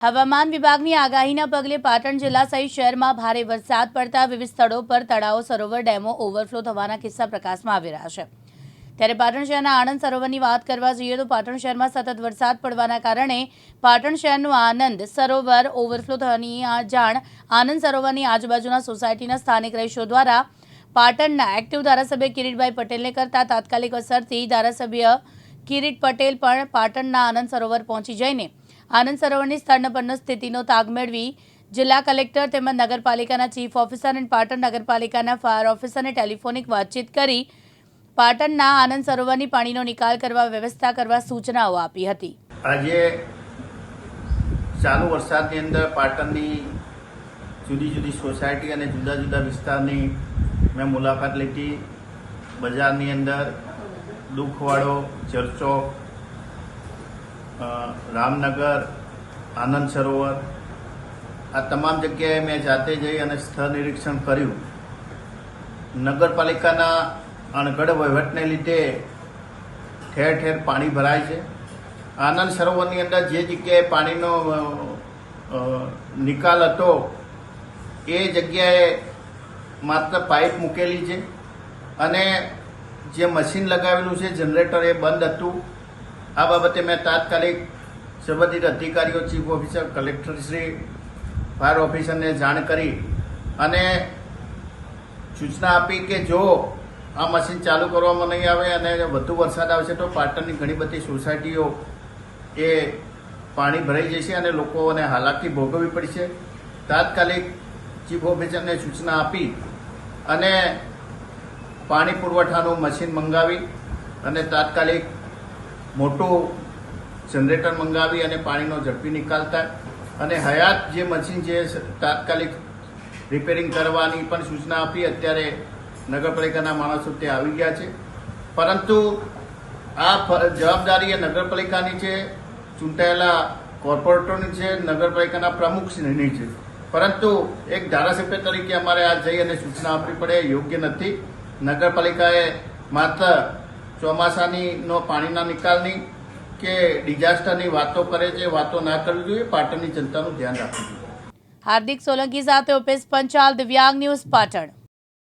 હવામાન વિભાગની આગાહીના પગલે પાટણ જિલ્લા સહિત શહેરમાં ભારે વરસાદ પડતા વિવિધ સ્થળો પર તળાવો, સરોવર, ડેમો ઓવરફ્લો થવાના કિસ્સા પ્રકાશમાં આવી રહ્યા છે। ત્યારે પાટણ શહેરના આનંદ સરોવરની વાત કરવા જઈએ તો પાટણ શહેરમાં સતત વરસાદ પડવાના કારણે પાટણ શહેરનું આનંદ સરોવર ઓવરફ્લો થવાની જાણ આનંદ સરોવરની આજુબાજુના સોસાયટીના સ્થાનિક રહીશો દ્વારા પાટણના એક્ટિવ ધારાસભ્ય કિરીટભાઈ પટેલને કરતા તાત્કાલિક અસરથી ધારાસભ્ય કિરીટ પટેલ પણ પાટણના આનંદ સરોવર પહોંચી જઈને આનંદ સરોવરની સ્થળ પરની સ્થિતિનો તાગ મેળવી જિલ્લા કલેક્ટર તેમજ નગરપાલિકાના ચીફ ઓફિસર અને પાટણ નગરપાલિકાના ફાયર ઓફિસરને ટેલિફોનિક વાતચીત કરી પાટણના આનંદ સરોવરની પાણીનો નિકાલ કરવા વ્યવસ્થા કરવા સૂચનાઓ આપી હતી। આજે ચાલુ વરસાદની અંદર પાટણની જુદી જુદી સોસાયટી અને જુદા જુદા વિસ્તારની મેં મુલાકાત લીધી। બજારની અંદર દુખવાડો, ચર્ચોક, રામનગર, આનંદ સરોવર આ તમામ જગ્યાએ મેં જાતે જઈ અને સ્થળ નિરીક્ષણ કર્યું। નગરપાલિકાના અણઘડ વહીવટને લીધે ઠેર ઠેર પાણી ભરાય છે। આનંદ સરોવરની અંદર જે જગ્યાએ પાણીનો નિકાલ હતો એ જગ્યાએ માત્ર પાઇપ મૂકેલી છે અને જે મશીન લગાવેલું છે જનરેટર એ બંધ હતું। આ બાબતે મેં તાત્કાલિક સંબંધિત અધિકારીઓ, ચીફ ઓફિસર, કલેક્ટરશ્રી, ફાયર ઓફિસરને જાણ કરી અને સૂચના આપી કે જો આ મશીન ચાલુ કરવામાં નહીં આવે અને વધુ વરસાદ આવશે તો પાટણની ઘણી બધી સોસાયટીઓ એ પાણી ભરાઈ જશે અને લોકોને હાલાકી ભોગવવી પડશે। તાત્કાલિક ચીફ ઓફિસરને સૂચના આપી અને પાણી પુરવઠાનું મશીન મંગાવી અને તાત્કાલિક મોટું જનરેટર મંગાવી અને પાણીનો ઝડપી નિકાલ થાય અને હયાત જે મશીન છે તાત્કાલિક રિપેરિંગ કરવાની પણ સૂચના આપી। અત્યારે નગરપાલિકાના માણસો ત્યાં આવી ગયા છે, પરંતુ આ જવાબદારી એ નગરપાલિકાની છે, ચૂંટાયેલા કોર્પોરેટરોની છે, નગરપાલિકાના પ્રમુખશ્રીની છે, પરંતુ એક ધારાસભ્ય તરીકે અમારે આ જઈ અને સૂચના આપવી પડે યોગ્ય નથી। નગરપાલિકાએ માત્ર ચોમાસાની પાણીના નિકાલની કે ડિઝાસ્ટરની વાતો કરે છે, વાતો ના કરવી જોઈએ। પાટણની જનતાનું ધ્યાન રાખવું જોઈએ। હાર્દિક સોલંકી સાથે ઉપેશ પંચાલ, દિવ્યાંગ ન્યૂઝ, પાટણ।